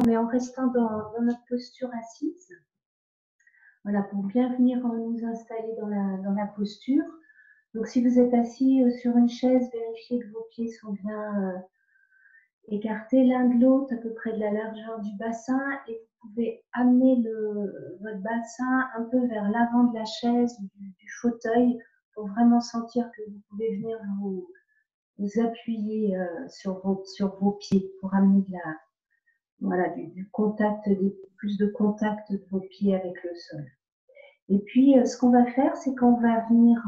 mais en restant dans notre posture assise. Voilà, pour bien venir nous installer dans la posture. Donc, si vous êtes assis sur une chaise, vérifiez que vos pieds sont bien écartés l'un de l'autre, à peu près de la largeur du bassin, et vous pouvez amener votre bassin un peu vers l'avant de la chaise ou du fauteuil pour vraiment sentir que vous pouvez venir vous appuyer sur vos pieds pour amener voilà, du contact, plus de contact de vos pieds avec le sol. Et puis, ce qu'on va faire, c'est qu'on va venir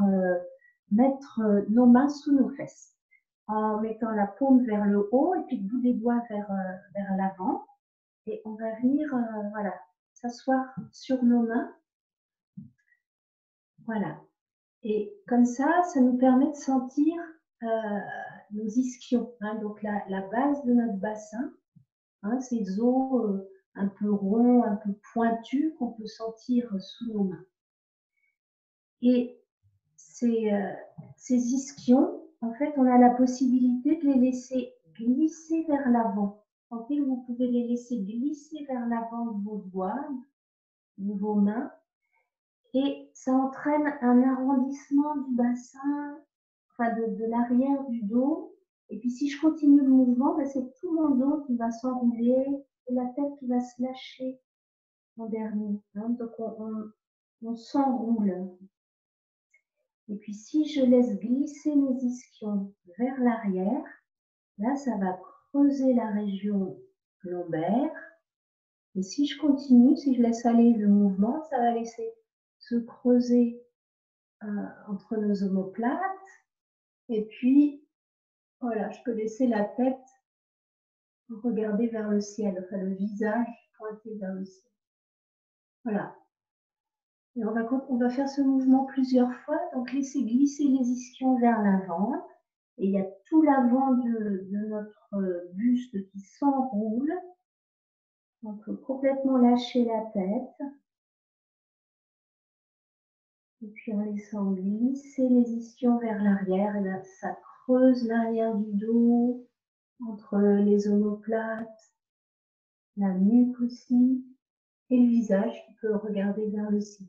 mettre nos mains sous nos fesses en mettant la paume vers le haut et puis le bout des doigts vers l'avant. Et on va venir voilà, s'asseoir sur nos mains. Voilà. Et comme ça nous permet de sentir nos ischions, hein, donc la base de notre bassin, hein, ces os un peu ronds, un peu pointus qu'on peut sentir sous nos mains. Et ces ischions, en fait, on a la possibilité de les laisser glisser vers l'avant. Sentez que vous pouvez les laisser glisser vers l'avant de vos doigts, de vos mains, et ça entraîne un arrondissement du bassin, enfin de l'arrière du dos. Et puis si je continue le mouvement, ben c'est tout mon dos qui va s'enrouler et la tête qui va se lâcher en dernier. Hein. Donc on s'enroule. Et puis si je laisse glisser mes ischions vers l'arrière, là ça va creuser la région lombaire. Et si je continue, si je laisse aller le mouvement, ça va laisser se creuser entre nos omoplates. Et puis, voilà, je peux laisser la tête regarder vers le ciel, enfin le visage pointé vers le ciel. Voilà. Et on va faire ce mouvement plusieurs fois. Donc, laissez glisser les ischions vers l'avant. Et il y a tout l'avant de notre buste qui s'enroule. On peut complètement lâcher la tête. Et puis, en laissant glisser les ischions vers l'arrière, et là, ça creuse l'arrière du dos, entre les omoplates, la nuque aussi, et le visage qui peut regarder vers le ciel.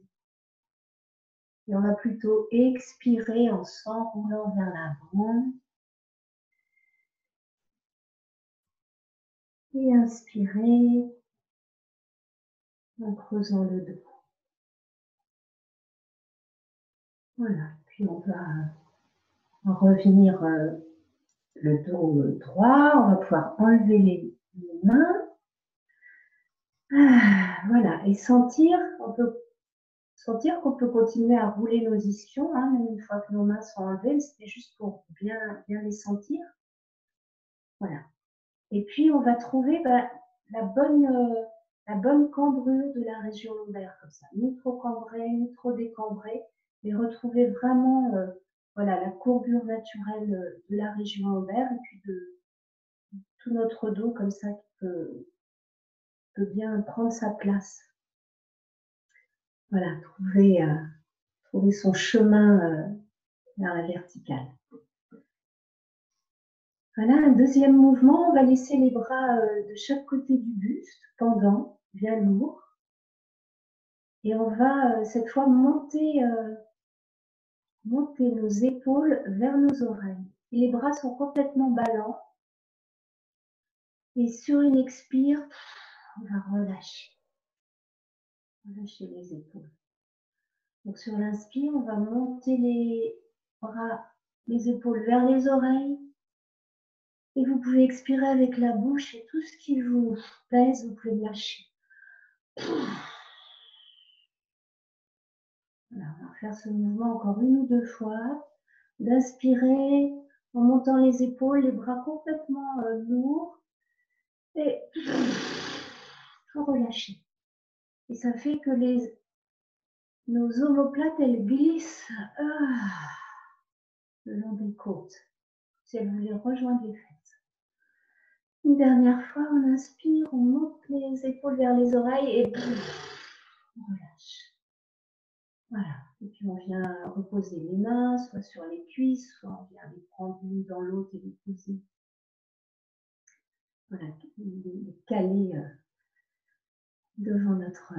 Et on va plutôt expirer en s'enroulant vers l'avant. Et inspirer en creusant le dos. Voilà, puis on va revenir le dos droit, on va pouvoir enlever les mains. Voilà, et sentir qu'on peut continuer à rouler nos ischions, hein, même une fois que nos mains sont enlevées, c'était juste pour bien les sentir. Voilà. Et puis, on va trouver la bonne cambrure de la région lombaire, comme ça. Ni trop cambrée, ni trop décambrée, mais retrouver vraiment voilà, la courbure naturelle de la région lombaire et puis de tout notre dos, comme ça, qui peut bien prendre sa place. Voilà, trouver son chemin vers la verticale. Voilà, un deuxième mouvement, on va laisser les bras de chaque côté du buste, pendants, bien lourds. Et on va cette fois monter nos épaules vers nos oreilles. Et les bras sont complètement ballants. Et sur une expire, on va relâcher. Relâcher les épaules. Donc sur l'inspire, on va monter les bras, les épaules vers les oreilles. Et vous pouvez expirer avec la bouche et tout ce qui vous pèse, vous pouvez lâcher. Voilà, on va faire ce mouvement encore une ou deux fois. D'inspirer en montant les épaules, les bras complètement lourds. Et tout relâcher. Et ça fait que nos omoplates, elles glissent le long des côtes. Si elles voulaient rejoindre les fesses. Une dernière fois, on inspire, on monte les épaules vers les oreilles et on relâche. Voilà. Et puis on vient reposer les mains, soit sur les cuisses, soit on vient les prendre l'une dans l'autre et les poser. Voilà, les caler devant notre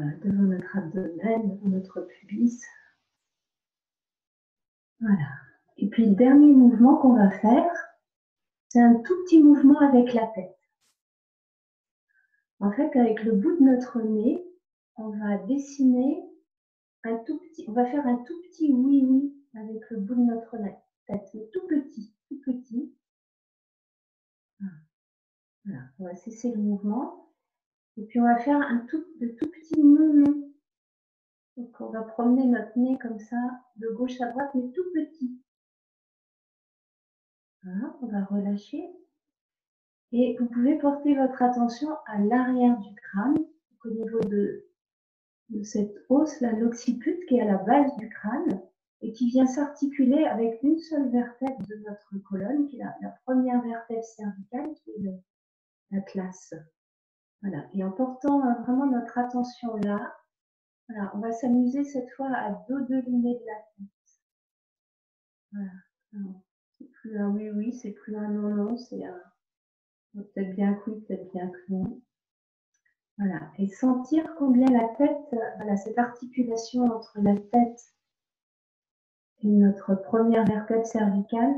abdomen, devant notre pubis. Voilà. Et puis le dernier mouvement qu'on va faire, c'est un tout petit mouvement avec la tête. En fait, avec le bout de notre nez, on va dessiner un tout petit, on va faire un tout petit oui-oui avec le bout de notre tête, mais tout petit, tout petit. Voilà, on va cesser le mouvement. Et puis on va faire de tout petits non-non. Donc on va promener notre nez comme ça, de gauche à droite, mais tout petit. Voilà, on va relâcher. Et vous pouvez porter votre attention à l'arrière du crâne, au niveau de cette os, l'occiput, qui est à la base du crâne et qui vient s'articuler avec une seule vertèbre de notre colonne, qui est la première vertèbre cervicale, qui est l'atlas. Voilà. Et en portant vraiment notre attention là, voilà, on va s'amuser cette fois à dodeliner de la tête. Voilà. C'est plus un oui, c'est plus un non, c'est un peut-être bien que oui, peut-être bien que non. Voilà. Et sentir combien la tête, voilà, cette articulation entre la tête et notre première vertèbre cervicale,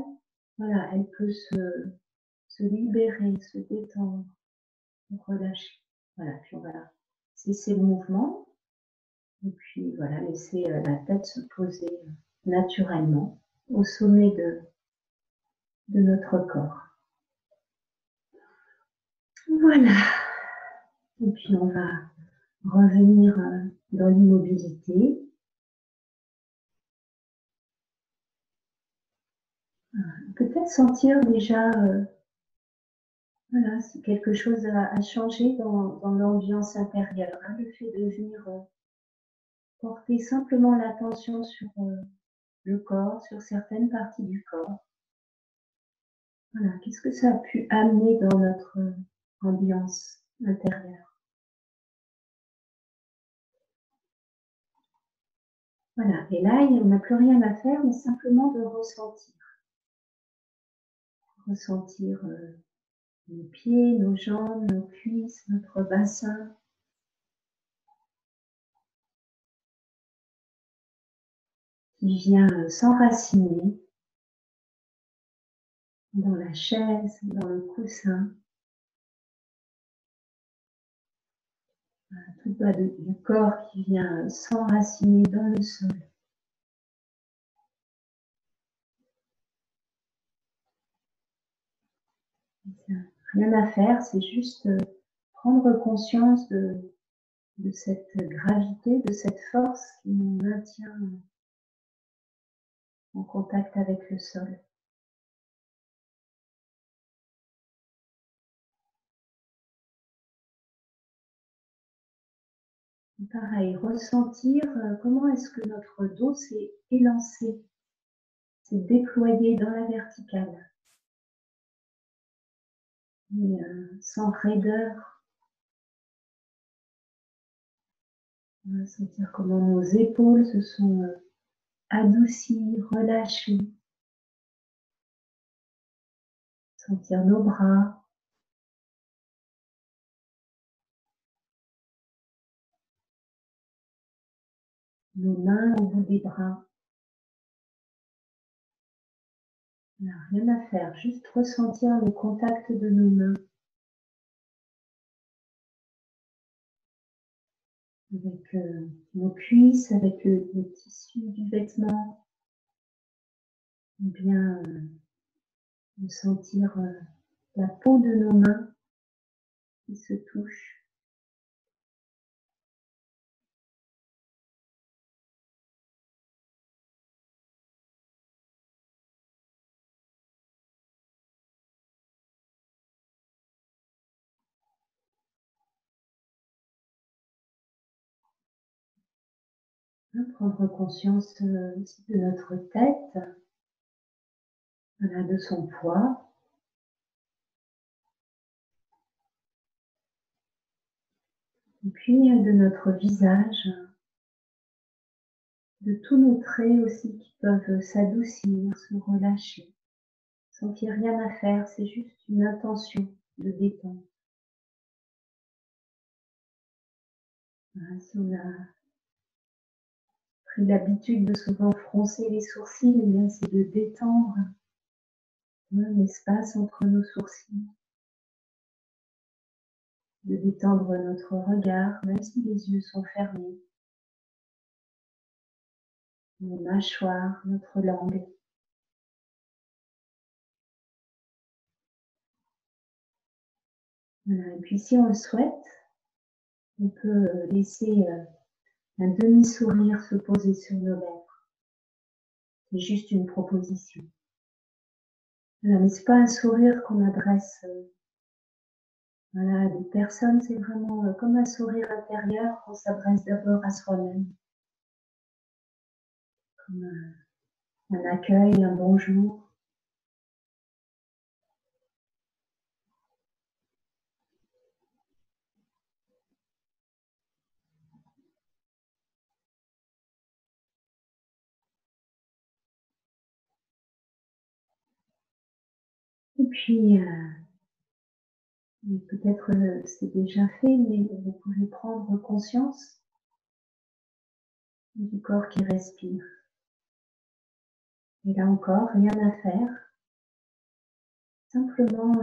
voilà, elle peut se libérer, se détendre, relâcher. Voilà, puis on va cesser le mouvement. Et puis voilà, laisser la tête se poser naturellement au sommet de notre corps. Voilà. Et puis on va revenir dans l'immobilité. Peut-être sentir déjà voilà, si quelque chose a changé dans l'ambiance intérieure. Hein, le fait de venir porter simplement l'attention sur le corps, sur certaines parties du corps. Voilà, qu'est-ce que ça a pu amener dans notre ambiance intérieure? Voilà, et là, on n'a plus rien à faire, mais simplement de ressentir. Ressentir nos pieds, nos jambes, nos cuisses, notre bassin. Qui vient s'enraciner dans la chaise, dans le coussin. Tout bas du corps qui vient s'enraciner dans le sol. Rien à faire, c'est juste prendre conscience de cette gravité, de cette force qui nous maintient en contact avec le sol. Et pareil, ressentir comment est-ce que notre dos s'est élancé, s'est déployé dans la verticale. Et sans raideur. On va sentir comment nos épaules se sont adoucies, relâchées. Sentir nos bras. Nos mains au bout des bras. On n'a rien à faire, juste ressentir le contact de nos mains avec nos cuisses, avec le tissu du vêtement, ou bien de sentir la peau de nos mains qui se touche. Prendre conscience aussi de notre tête, voilà, de son poids. Et puis de notre visage, de tous nos traits aussi qui peuvent s'adoucir, se relâcher, sans qu'il n'y ait rien à faire, c'est juste une intention de détente. Voilà, si on a pris l'habitude de souvent froncer les sourcils, eh bien c'est de détendre l'espace entre nos sourcils, de détendre notre regard, même si les yeux sont fermés, nos mâchoires, notre langue. Voilà. Et puis si on le souhaite, on peut laisser un demi-sourire se poser sur nos lèvres. C'est juste une proposition. Voilà, mais ce n'est pas un sourire qu'on adresse voilà, à des personnes, c'est vraiment comme un sourire intérieur qu'on s'adresse d'abord à soi-même. Comme un accueil, un bonjour. Et puis, peut-être c'est déjà fait, mais vous pouvez prendre conscience du corps qui respire. Et là encore, rien à faire. Simplement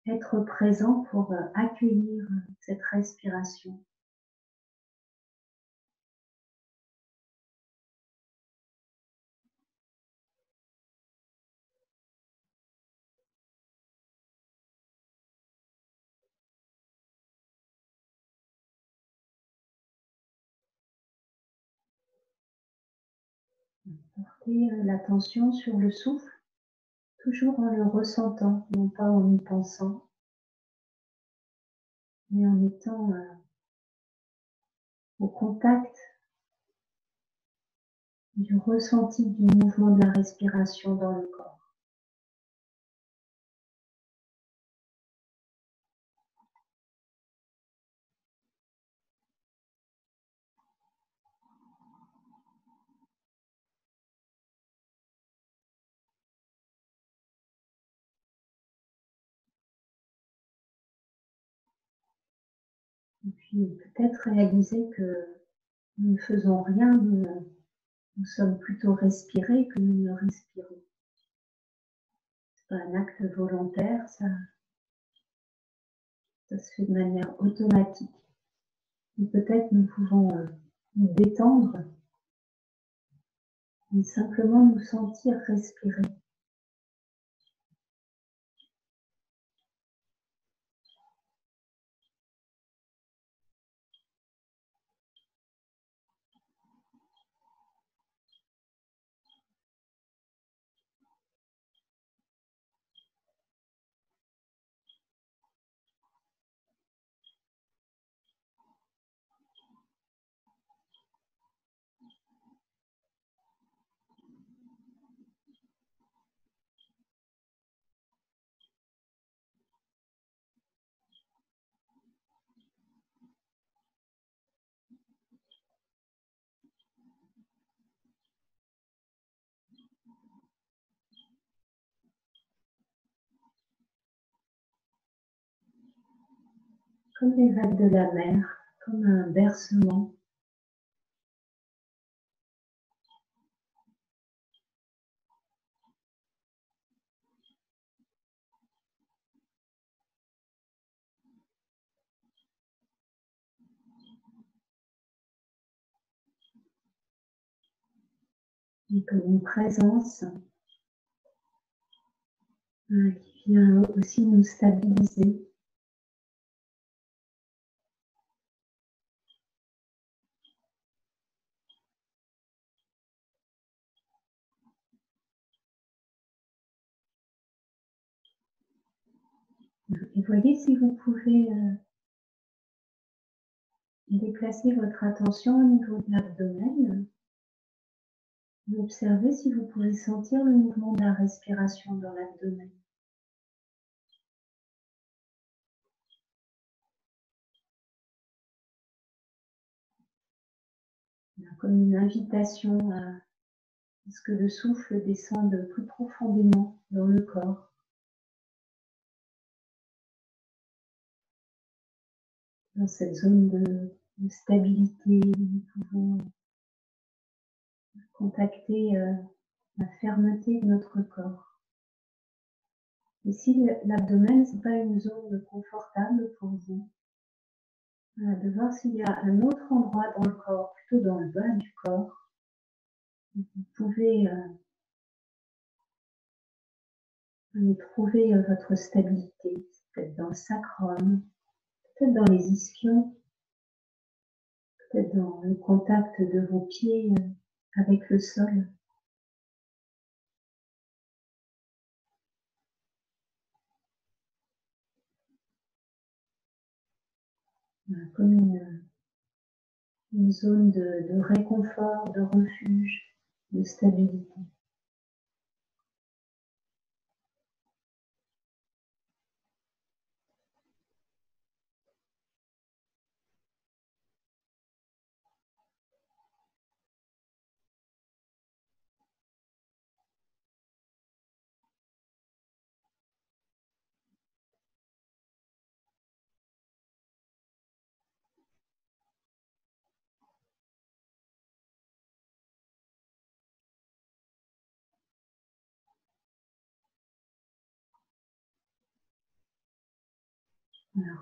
être présent pour accueillir cette respiration. Porter l'attention sur le souffle, toujours en le ressentant, non pas en y pensant, mais en étant au contact du ressenti du mouvement de la respiration dans le corps. Et puis peut-être réaliser que nous ne faisons rien, nous sommes plutôt respirés que nous ne respirons. C'est pas un acte volontaire, ça se fait de manière automatique. Et peut-être nous pouvons nous détendre et simplement nous sentir respirer. Comme les vagues de la mer, comme un bercement. Et comme une présence qui vient aussi nous stabiliser. Et voyez si vous pouvez déplacer votre attention au niveau de l'abdomen. Observez si vous pouvez sentir le mouvement de la respiration dans l'abdomen. Comme une invitation à ce que le souffle descende plus profondément dans le corps. Dans cette zone de stabilité. Nous pouvons contacter la fermeté de notre corps. Et si l'abdomen, ce n'est pas une zone confortable pour vous, de voir s'il y a un autre endroit dans le corps, plutôt dans le bas du corps, où vous pouvez y trouver votre stabilité, peut-être dans le sacrum, peut-être dans les ischions, peut-être dans le contact de vos pieds avec le sol. Comme une zone de réconfort, de refuge, de stabilité.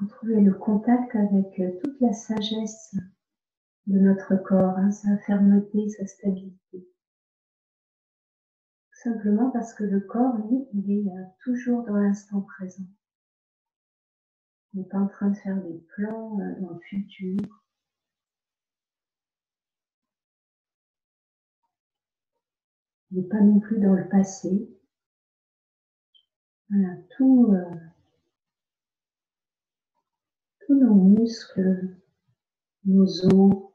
Retrouver le contact avec toute la sagesse de notre corps, sa fermeté, sa stabilité. Tout simplement parce que le corps, lui, il est toujours dans l'instant présent. Il n'est pas en train de faire des plans dans le futur. Il n'est pas non plus dans le passé. Voilà, tous nos muscles, nos os,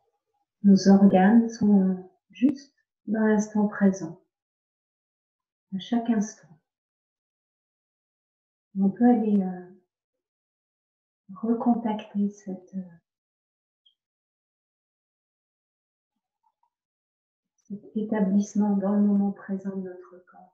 nos organes sont juste dans l'instant présent, à chaque instant. On peut aller recontacter cet établissement dans le moment présent de notre corps.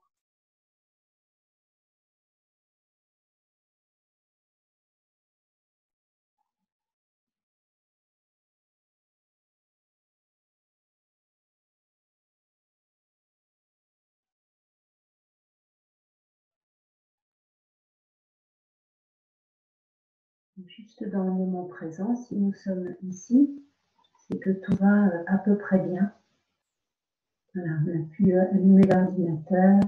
Juste dans le moment présent, si nous sommes ici, c'est que tout va à peu près bien. Voilà, on a pu allumer l'ordinateur,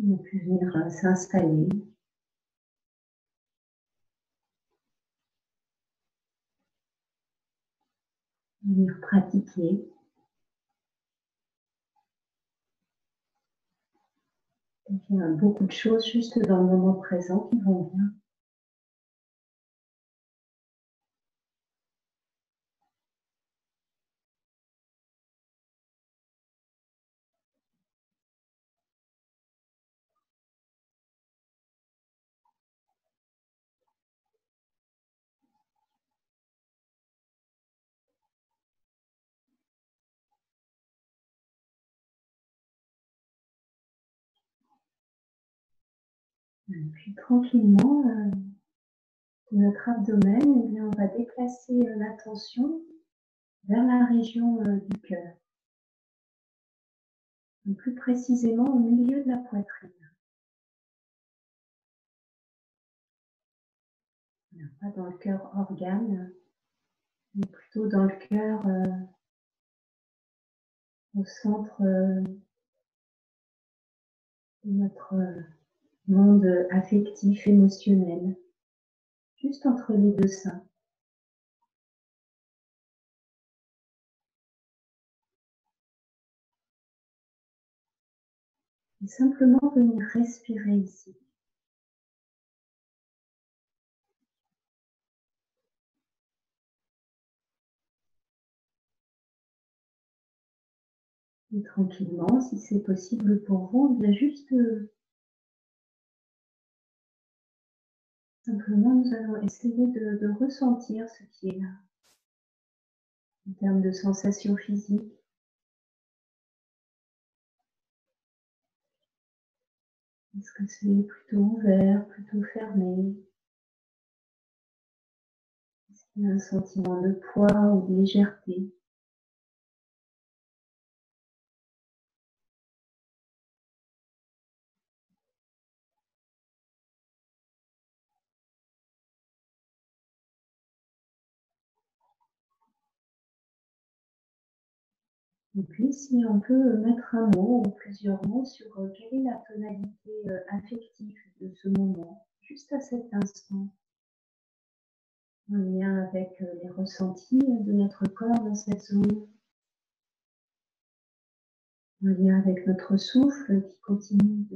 on a pu venir s'installer. Venir pratiquer. Donc, il y a beaucoup de choses juste dans le moment présent qui vont bien. Et puis tranquillement, de notre abdomen, eh bien, on va déplacer l'attention vers la région du cœur. Donc, plus précisément au milieu de la poitrine. Pas dans le cœur organe, mais plutôt dans le cœur, au centre de notre monde affectif, émotionnel, juste entre les deux seins. Et simplement venir respirer ici. Et tranquillement, si c'est possible pour vous, bien juste simplement, nous allons essayer de ressentir ce qui est là, en termes de sensations physiques. Est-ce que c'est plutôt ouvert, plutôt fermé? Il y a un sentiment de poids ou de légèreté. Et puis, si on peut mettre un mot ou plusieurs mots sur quelle est la tonalité affective de ce moment, juste à cet instant, en lien avec les ressentis de notre corps dans cette zone, en lien avec notre souffle qui continue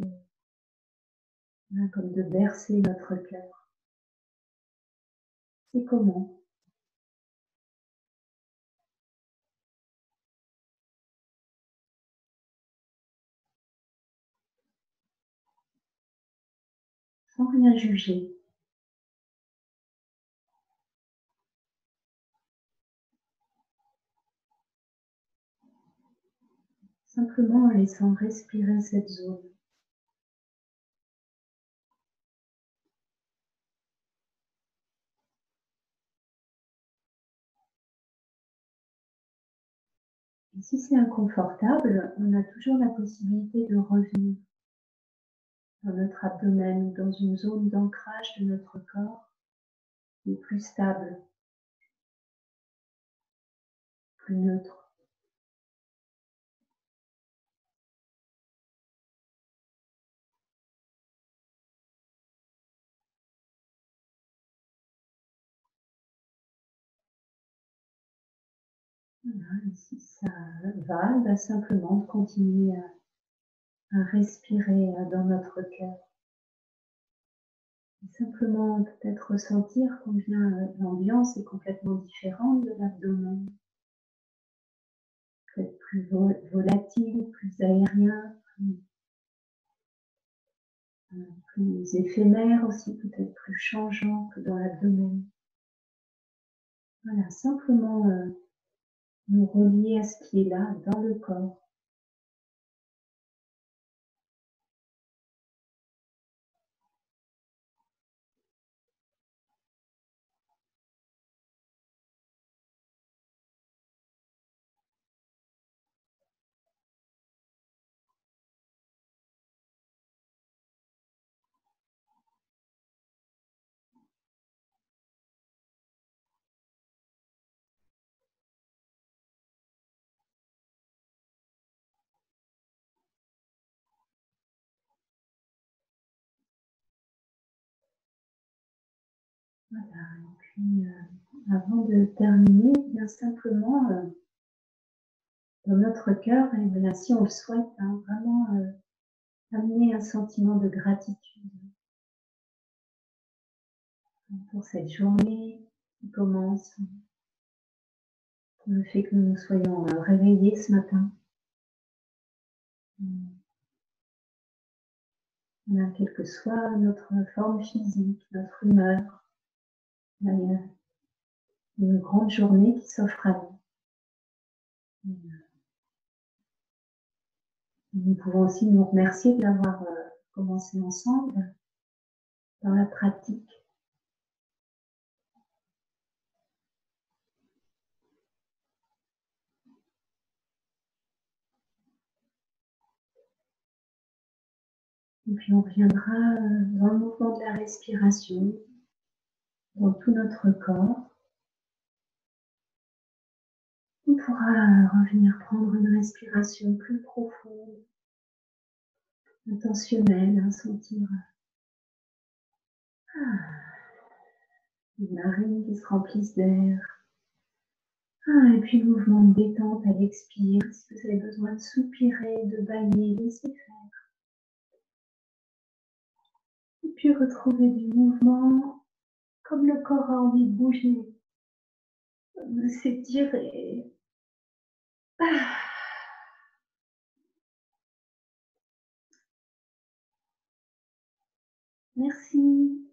comme de bercer notre cœur. C'est comment? Sans rien juger, simplement en laissant respirer cette zone. Et si c'est inconfortable, on a toujours la possibilité de revenir dans notre abdomen ou dans une zone d'ancrage de notre corps qui est plus stable, plus neutre. Voilà, et si ça va, simplement continuer à respirer dans notre cœur. Et simplement peut-être ressentir combien l'ambiance est complètement différente de l'abdomen. Peut-être plus volatile, plus aérien, plus éphémère aussi, peut-être plus changeant que dans l'abdomen. Voilà, simplement nous relier à ce qui est là, dans le corps. Voilà, et puis avant de terminer, bien simplement dans notre cœur, et bien, si on le souhaite, vraiment amener un sentiment de gratitude pour cette journée qui commence, pour le fait que nous nous soyons réveillés ce matin. Quelle que soit notre forme physique, notre humeur, il y a une grande journée qui s'offre à nous. Nous pouvons aussi nous remercier de l'avoir commencé ensemble dans la pratique. Et puis on reviendra dans le mouvement de la respiration, dans tout notre corps. On pourra revenir prendre une respiration plus profonde, intentionnelle, sentir les narines qui se remplissent d'air. Et puis mouvement de détente à l'expire. Si vous avez besoin de soupirer, de bâiller, laissez faire. Et puis retrouver du mouvement, comme le corps a envie de bouger, de s'étirer. Merci.